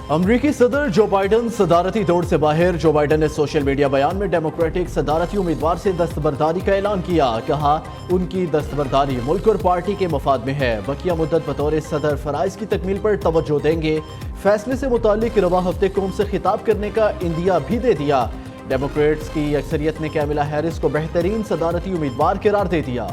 امریکی صدر Joe Biden صدارتی دوڑ سے باہر۔ جو بائیڈن نے سوشل میڈیا بیان میں ڈیموکریٹک صدارتی امیدوار سے دستبرداری کا اعلان کیا۔ کہا ان کی دستبرداری ملک اور پارٹی کے مفاد میں ہے۔ بقیہ مدت بطور صدر فرائض کی تکمیل پر توجہ دیں گے۔ فیصلے سے متعلق رواں ہفتے قوم سے خطاب کرنے کا عندیہ بھی دے دیا۔ ڈیموکریٹس کی اکثریت نے کیملا ہیرس کو بہترین صدارتی امیدوار قرار دے دیا۔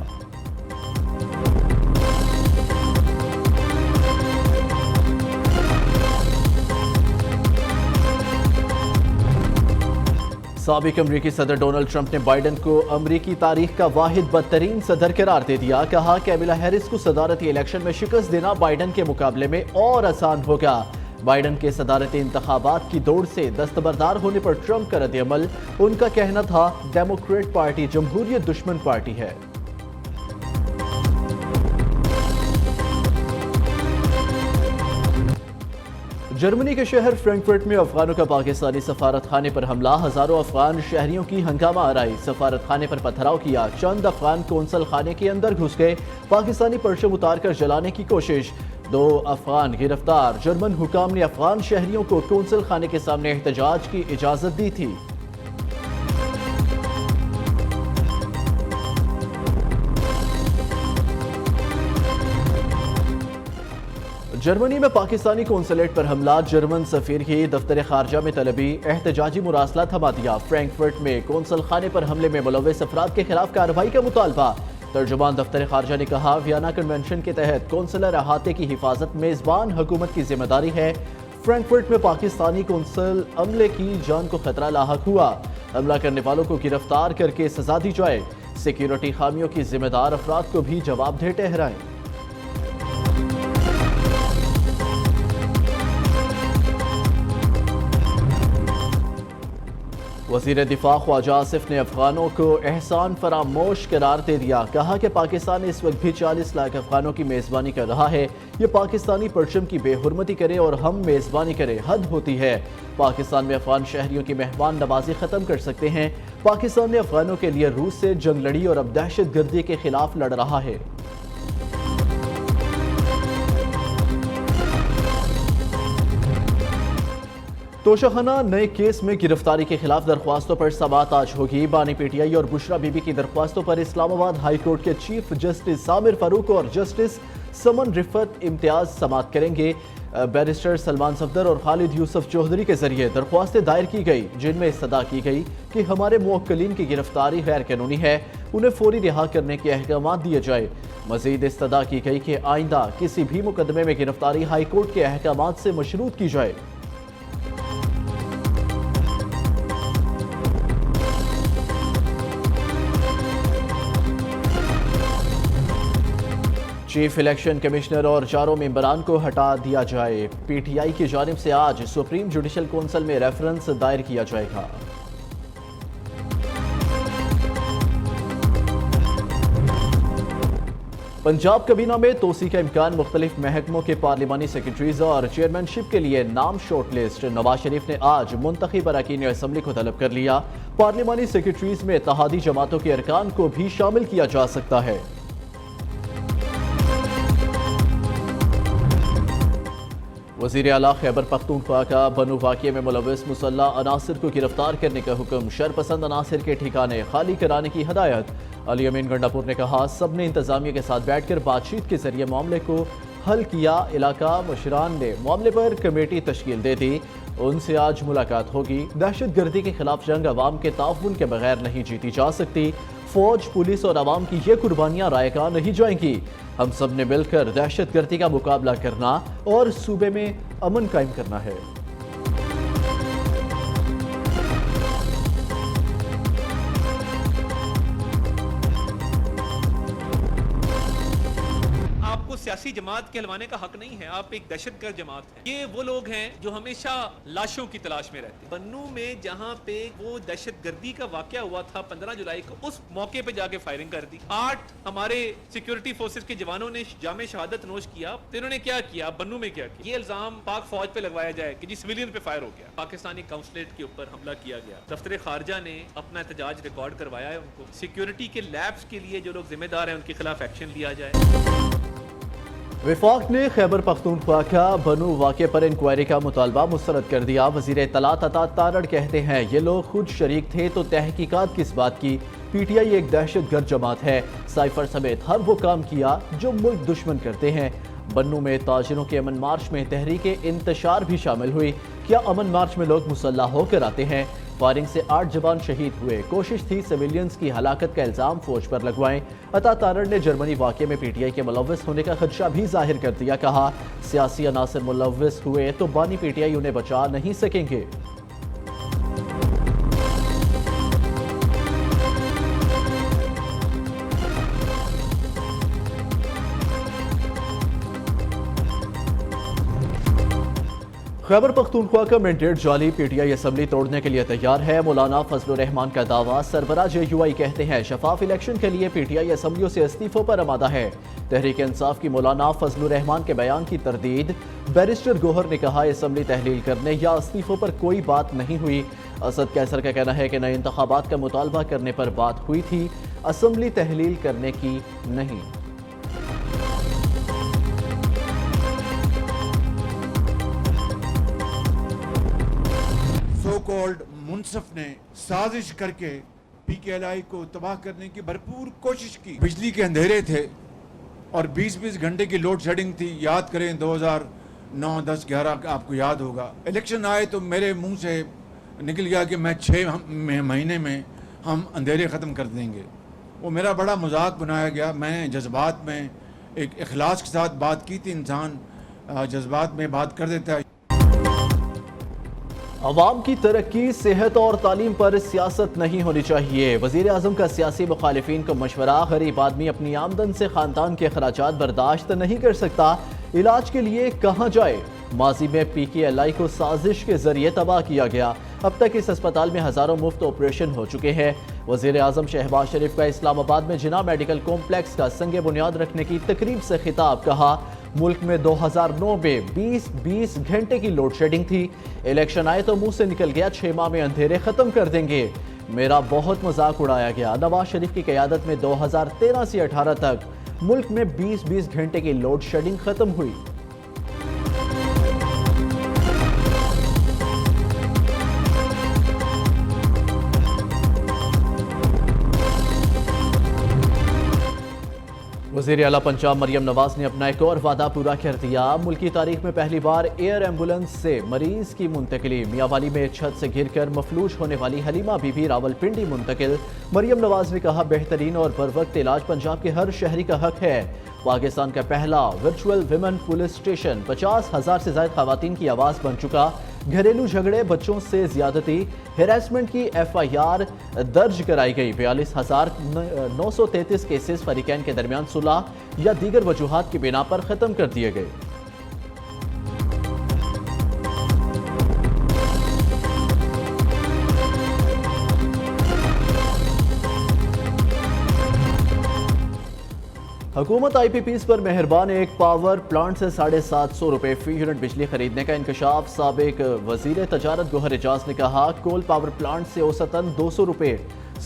سابق امریکی صدر ڈونلڈ ٹرمپ نے بائیڈن کو امریکی تاریخ کا واحد بدترین صدر قرار دے دیا۔ کہا کیملا ہیرس کو صدارتی الیکشن میں شکست دینا بائیڈن کے مقابلے میں اور آسان ہوگا۔ بائیڈن کے صدارتی انتخابات کی دوڑ سے دستبردار ہونے پر ٹرمپ کا رد عمل۔ ان کا کہنا تھا ڈیموکریٹ پارٹی جمہوریت دشمن پارٹی ہے۔ جرمنی کے شہر فرینکفرٹ میں افغانوں کا پاکستانی سفارت خانے پر حملہ۔ ہزاروں افغان شہریوں کی ہنگامہ آرائی۔ سفارت خانے پر پتھراؤ کیا۔ چند افغان قونصل خانے کے اندر گھس گئے۔ پاکستانی پرچم اتار کر جلانے کی کوشش۔ 2 افغان گرفتار۔ جرمن حکام نے افغان شہریوں کو قونصل خانے کے سامنے احتجاج کی اجازت دی تھی۔ جرمنی میں پاکستانی قونصلیٹ پر حملہ۔ جرمن سفیر کی دفتر خارجہ میں طلبی۔ احتجاجی مراسلہ تھما دیا۔ فرینکفرٹ میں قونصل خانے پر حملے میں ملوث افراد کے خلاف کارروائی کا مطالبہ۔ ترجمان دفتر خارجہ نے کہا ویانا کنونشن کے تحت قونصلر احاطے کی حفاظت میزبان حکومت کی ذمہ داری ہے۔ فرینکفرٹ میں پاکستانی قونصل عملے کی جان کو خطرہ لاحق ہوا۔ حملہ کرنے والوں کو گرفتار کر کے سزا دی جائے۔ سیکیورٹی خامیوں کی ذمہ دار افراد کو بھی جواب دہ ٹھہرائیں۔ وزیر دفاع خواجہ آصف نے افغانوں کو احسان فراموش قرار دے دیا۔ کہا کہ پاکستان اس وقت بھی 40 لاکھ افغانوں کی میزبانی کر رہا ہے۔ یہ پاکستانی پرچم کی بے حرمتی کرے اور ہم میزبانی کریں، حد ہوتی ہے۔ پاکستان میں افغان شہریوں کی مہمان نوازی ختم کر سکتے ہیں۔ پاکستان نے افغانوں کے لیے روس سے جنگ لڑی اور اب دہشت گردی کے خلاف لڑ رہا ہے۔ توشہ خانہ نئے کیس میں گرفتاری کے خلاف درخواستوں پر سماعت آج ہوگی۔ بانی پی ٹی آئی اور بشرا بی بی کی درخواستوں پر اسلام آباد ہائی کورٹ کے چیف جسٹس سامر فاروق اور جسٹس سمن رفت امتیاز سماعت کریں گے۔ بیرسٹر سلمان صفدر اور خالد یوسف چوہدری کے ذریعے درخواستیں دائر کی گئی، جن میں استدعا کی گئی کہ ہمارے موکلین کی گرفتاری غیر قانونی ہے، انہیں فوری رہا کرنے کے احکامات دیے جائے۔ مزید استدعا کی گئی کہ آئندہ کسی بھی مقدمے میں گرفتاری ہائی کورٹ کے احکامات سے مشروط کی جائے۔ چیف الیکشن کمشنر اور 4 ممبران کو ہٹا دیا جائے۔ پی ٹی آئی کی جانب سے آج سپریم جوڈیشل کونسل میں ریفرنس دائر کیا جائے گا۔ پنجاب کابینہ میں توسیع کا امکان۔ مختلف محکموں کے پارلیمانی سیکرٹریز اور چیئرمین شپ کے لیے نام شارٹ لسٹ۔ نواز شریف نے آج منتخب اراکین اسمبلی کو طلب کر لیا۔ پارلیمانی سیکرٹریز میں اتحادی جماعتوں کے ارکان کو بھی شامل کیا جا سکتا ہے۔ وزیر اعلیٰ خیبر پختونخوا کا بنو واقعے میں ملوث مسلح عناصر کو گرفتار کرنے کا حکم۔ شرپسند عناصر کے ٹھکانے خالی کرانے کی ہدایت۔ علی امین گنڈاپور نے کہا سب نے انتظامیہ کے ساتھ بیٹھ کر بات چیت کے ذریعے معاملے کو حل کیا۔ علاقہ مشران نے معاملے پر کمیٹی تشکیل دے دی، ان سے آج ملاقات ہوگی۔ دہشت گردی کے خلاف جنگ عوام کے تعاون کے بغیر نہیں جیتی جا سکتی۔ فوج، پولیس اور عوام کی یہ قربانیاں رائگاں نہیں جائیں گی۔ ہم سب نے مل کر دہشت گردی کا مقابلہ کرنا اور صوبے میں امن قائم کرنا ہے۔ سیاسی جماعت کہلوانے کا حق نہیں ہے، آپ ایک دہشت گرد جماعت ہیں۔ یہ وہ لوگ ہیں جو ہمیشہ لاشوں کی تلاش میں رہتے ہیں۔ بنو میں جہاں پہ وہ دہشت گردی کا واقعہ ہوا تھا 15 جولائی کو، اس موقع پہ جا کے فائرنگ کر دی۔ 8 ہمارے سیکیورٹی فورسز کے جوانوں نے جامع شہادت نوش کیا۔ تو انہوں نے کیا کیا؟ بنو میں کیا کیا؟ یہ الزام پاک فوج پہ لگوایا جائے کہ جی سویلین پہ فائر ہو گیا۔ پاکستانی کونسلیٹ کے اوپر حملہ کیا گیا۔ دفتر خارجہ نے اپنا احتجاج ریکارڈ کروایا ہے، ان کو سیکیورٹی کے لیبس کے لیے جو لوگ ذمہ دار ہیں ان کے خلاف ایکشن لیا جائے۔ وفاق نے خیبر پختونخوا کا بنو واقعے پر انکوائری کا مطالبہ مسترد کر دیا۔ وزیر اطلاعات عطا تارڑ کہتے ہیں یہ لوگ خود شریک تھے تو تحقیقات کس بات کی؟ پی ٹی آئی ایک دہشت گرد جماعت ہے، سائفر سمیت ہر وہ کام کیا جو ملک دشمن کرتے ہیں۔ بنو میں تاجروں کے امن مارچ میں تحریک انتشار بھی شامل ہوئی۔ کیا امن مارچ میں لوگ مسلح ہو کر آتے ہیں؟ فائرنگ سے 8 جوان شہید ہوئے، کوشش تھی سویلینز کی ہلاکت کا الزام فوج پر لگوائیں۔ عطا تارڑ نے جرمنی واقعے میں پی ٹی آئی کے ملوث ہونے کا خدشہ بھی ظاہر کر دیا، کہا سیاسی عناصر ملوث ہوئے تو بانی پی ٹی آئی انہیں بچا نہیں سکیں گے۔ خیبر پختونخوا کا مینڈیٹ جعلی، پی ٹی آئی اسمبلی توڑنے کے لیے تیار ہے۔ مولانا فضل الرحمان کا دعویٰ، سربراہ جے یو آئی کہتے ہیں شفاف الیکشن کے لیے پی ٹی آئی اسمبلیوں سے استعفوں پر آمادہ ہے۔ تحریک انصاف کی مولانا فضل الرحمان کے بیان کی تردید، بیرسٹر گوہر نے کہا اسمبلی تحلیل کرنے یا استعفوں پر کوئی بات نہیں ہوئی۔ اسد کیسر کا کہنا ہے کہ نئے انتخابات کا مطالبہ کرنے پر بات ہوئی تھی، اسمبلی تحلیل کرنے کی نہیں۔ سو کالڈ منصف نے سازش کر کے پی کے ایل آئی کو تباہ کرنے کی بھرپور کوشش کی۔ بجلی کے اندھیرے تھے اور 20 گھنٹے کی لوڈ شیڈنگ تھی، یاد کریں 2009 10 11 آپ کو یاد ہوگا۔ الیکشن آئے تو میرے منہ سے نکل گیا کہ میں 6 مہینے میں ہم اندھیرے ختم کر دیں گے۔ وہ میرا بڑا مذاق بنایا گیا۔ میں جذبات میں ایک اخلاص کے ساتھ بات کی تھی، انسان جذبات میں بات کر دیتا ہے۔ عوام کی ترقی، صحت اور تعلیم پر سیاست نہیں ہونی چاہیے۔ وزیر اعظم کا سیاسی مخالفین کو مشورہ، غریب آدمی اپنی آمدن سے خاندان کے اخراجات برداشت نہیں کر سکتا، علاج کے لیے کہاں جائے؟ ماضی میں پی کے ایل آئی کو سازش کے ذریعے تباہ کیا گیا، اب تک اس اسپتال میں ہزاروں مفت آپریشن ہو چکے ہیں۔ وزیر اعظم شہباز شریف کا اسلام آباد میں جناح میڈیکل کمپلیکس کا سنگ بنیاد رکھنے کی تقریب سے خطاب، کہا ملک میں 2009 میں 20 گھنٹے کی لوڈ شیڈنگ تھی، الیکشن آئے تو منہ سے نکل گیا 6 ماہ میں اندھیرے ختم کر دیں گے۔ میرا بہت مذاق اڑایا گیا۔ نواز شریف کی قیادت میں 2013 سے 18 تک ملک میں 20 گھنٹے کی لوڈ شیڈنگ ختم ہوئی۔ وزیر اعلیٰ پنجاب مریم نواز نے اپنا ایک اور وعدہ پورا کر دیا۔ ملکی تاریخ میں پہلی بار ایئر ایمبولنس سے مریض کی منتقلی، میاوالی میں چھت سے گر کر مفلوج ہونے والی حلیمہ بی بی راولپنڈی منتقل۔ مریم نواز نے کہا بہترین اور بروقت علاج پنجاب کے ہر شہری کا حق ہے۔ پاکستان کا پہلا ورچوئل ویمن پولیس اسٹیشن 50,000 سے زائد خواتین کی آواز بن چکا۔ گھریلو جھگڑے، بچوں سے زیادتی، ہیراسمنٹ کی ایف آئی آر درج کرائی گئی۔ 42,933 کیسز فریقین کے درمیان صلح یا دیگر وجوہات کی بنا پر ختم کر دیے گئے۔ حکومت آئی پی پیز پر مہربان، ایک پاور پلانٹ سے 750 روپے فی یونٹ بجلی خریدنے کا انکشاف۔ سابق وزیر تجارت گوہر اعجاز نے کہا کول پاور پلانٹ سے اوسطاً 200 روپے،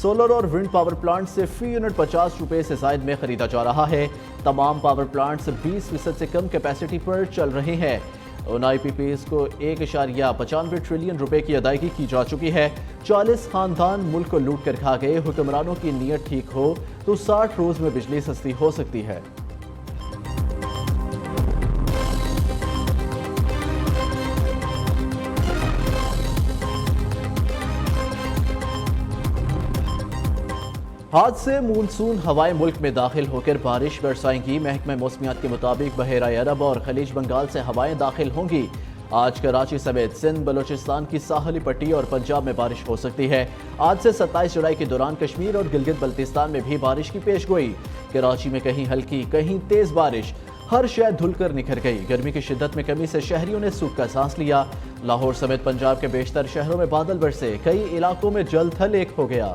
سولر اور ونڈ پاور پلانٹ سے فی یونٹ 50 روپے سے زائد میں خریدا جا رہا ہے۔ تمام پاور پلانٹس 20% سے کم کیپیسٹی پر چل رہے ہیں۔ ان آئی پی پیز کو 1.95 ٹریلین روپے کی ادائیگی کی جا چکی ہے۔ 40 خاندان ملک کو لوٹ کر کھا گئے۔ حکمرانوں کی نیت ٹھیک ہو تو 60 روز میں بجلی سستی ہو سکتی ہے۔ آج سے مونسون ہوائیں ملک میں داخل ہو کر بارش برسائیں گی۔ محکمہ موسمیات کے مطابق بحیرہ عرب اور خلیج بنگال سے ہوائیں داخل ہوں گی۔ آج کراچی سمیت سندھ، بلوچستان کی ساحلی پٹی اور پنجاب میں بارش ہو سکتی ہے۔ آج سے 27 جولائی کے دوران کشمیر اور گلگت بلتستان میں بھی بارش کی پیش گوئی۔ کراچی میں کہیں ہلکی کہیں تیز بارش، ہر شے دھل کر نکھر گئی۔ گرمی کی شدت میں کمی سے شہریوں نے سکھ کا سانس لیا۔ لاہور سمیت پنجاب کے بیشتر شہروں میں بادل برسے، کئی علاقوں میں جل تھل ایک ہو گیا۔